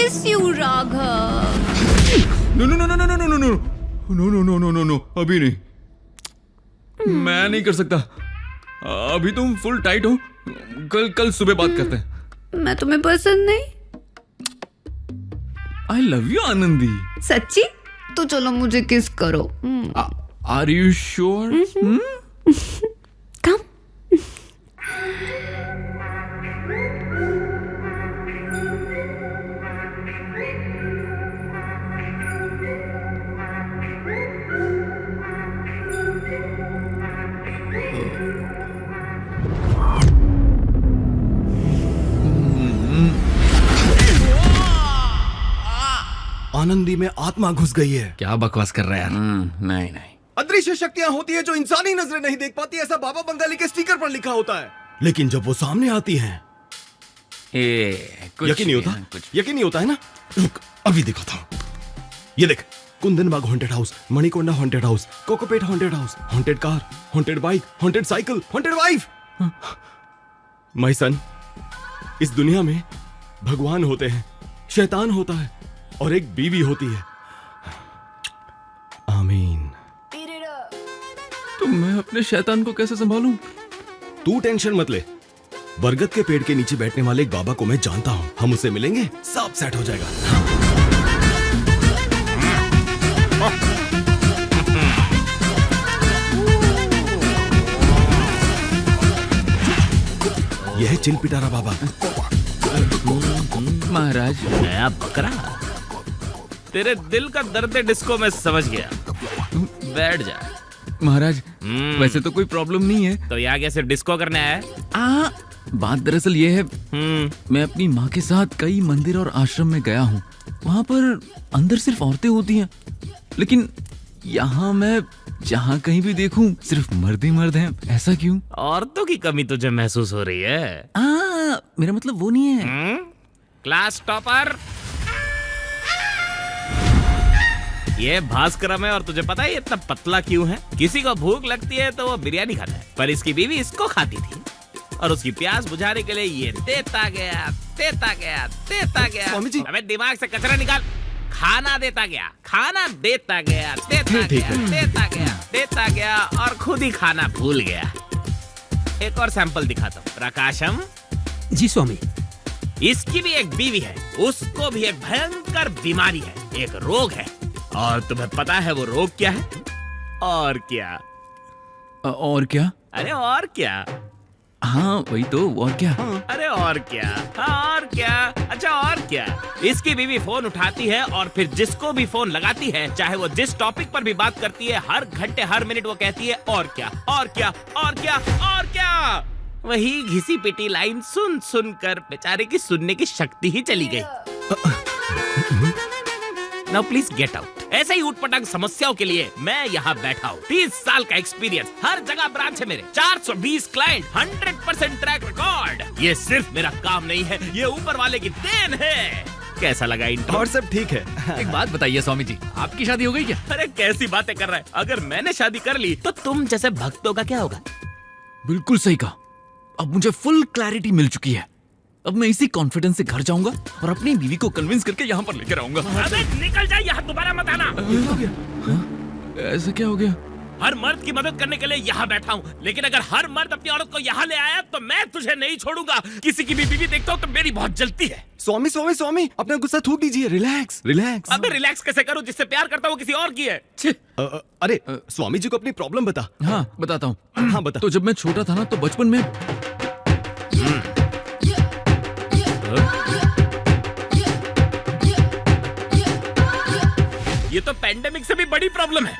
Miss you Raghav. No no no no no no no no no no no no no no, अभी नहीं, मैं नहीं कर सकता। अभी तुम फुल टाइट हो, कल सुबह बात करते हैं। मैं तुम्हें पसंद नहीं। I love you Anandi. सच्ची? तो चलो मुझे किस करो। Are you sure? Come. Anandi में आत्मा घुस गई है। क्या बकवास कर रहा है यार? नहीं नहीं, अदृश्य शक्तियां होती है जो इंसानी नजरें नहीं देख पाती, ऐसा बाबा बंगाली के स्टिकर पर लिखा होता है। लेकिन जब वो सामने आती हैं, कुछ यकीन नहीं होता। यकीन नहीं होता है ना? रुक, अभी दिखाता हूं। ये देख, Kundan Bagh haunted house, Manikonda haunted house, Kokapet haunted house, haunted car, haunted bike, haunted cycle, haunted wife. My son, इस दुनिया में भगवान होते हैं, शैतान होता है और एक बीवी होती है। आमीन। तो मैं अपने शैतान को कैसे संभालूं? तू टेंशन मत ले, बरगद के पेड़ के नीचे बैठने वाले एक बाबा को मैं जानता हूं। हम उससे मिलेंगे, सब सेट हो जाएगा। यह है चिल पिटारा बाबा। महाराज, नया बकरा, तेरे दिल का दर्द डिस्को में समझ गया। बैठ जा। महाराज, वैसे तो कोई प्रॉब्लम नहीं है। तो यहाँ कैसे डिस्को करने आया? बात दरअसल ये है, मैं अपनी माँ के साथ कई मंदिर और आश्रम में गया हूँ। वहाँ पर अंदर सिर्फ औरतें होती हैं, लेकिन यहाँ मैं जहाँ कहीं भी देखूं सिर्फ मर्द ही मर्द हैं। ऐसा क्यों? औरतों की कमी तुझे महसूस हो रही है? मेरा मतलब वो नहीं है। क्लास टॉपर, ये भास्करम है और तुझे पता है ये इतना पतला क्यों है? किसी को भूख लगती है तो वो बिरयानी खाता है, पर इसकी बीवी इसको खाती थी और उसकी प्यास बुझाने के लिए ये देता गया, देता गया, देता गया। स्वामी जी, अबे दिमाग से कचरा निकाल। खाना देता गया, खाना देता गया, देता गया, देता गया, देता गया और खुद ही खाना भूल गया। एक और सैंपल दिखाता हूँ। प्रकाशम जी स्वामी। इसकी भी एक बीवी है, उसको भी एक भयंकर बीमारी है, एक रोग है। और तुम्हें पता है वो रोग क्या है? और क्या? और क्या? अरे और क्या? हाँ वही तो, और क्या? अरे और क्या? हाँ और क्या? अच्छा और क्या? इसकी बीवी फोन उठाती है और फिर जिसको भी फोन लगाती है, चाहे वो जिस टॉपिक पर भी बात करती है, हर घंटे हर मिनट वो कहती है और क्या, और क्या, और क्या, और क्या। वही घिसी पिटी लाइन सुन सुन कर बेचारे की सुनने की शक्ति ही चली गई। Now please get out. ऐसे ही उटपटांग समस्याओं के लिए मैं यहाँ बैठा हूँ। 30 साल का एक्सपीरियंस, हर जगह ब्रांच है मेरे, 420 क्लाइंट, 100% ट्रैक रिकॉर्ड। ये सिर्फ मेरा काम नहीं है, ये ऊपर वाले की देन है। कैसा लगा इंट्रो? और सब ठीक है। एक बात बताइए स्वामी जी, आपकी शादी हो गई क्या? अरे कैसी बातें कर रहा है? अगर मैंने शादी कर ली तो तुम जैसे भक्तों का क्या होगा? बिल्कुल सही कहा। अब मुझे फुल क्लैरिटी मिल चुकी है। अब मैं इसी कॉन्फिडेंस से घर जाऊंगा और अपनी बीवी को कन्विंस करके यहाँ पर लेकर आऊंगा। अबे निकल जा, यहाँ दोबारा मत आना। ऐसा क्या हो गया? हर मर्द की मदद करने के लिए यहाँ बैठा हूँ, लेकिन अगर हर मर्द अपनी औरत को यहाँ ले आया तो मैं तुझे नहीं छोड़ूंगा। किसी की भी बीवी देखता हूँ तो मेरी बहुत जलती है। स्वामी स्वामी स्वामी, अपना गुस्सा थूक दीजिए। Relax relax. अबे रिलैक्स कैसे करूँ? जिससे प्यार करता हूँ किसी और की है। अरे स्वामी जी को अपनी प्रॉब्लम बता। हाँ बताता हूँ। हाँ बता। तो जब मैं छोटा था ना, तो बचपन में ये तो पेंडेमिक से भी बड़ी प्रॉब्लम है।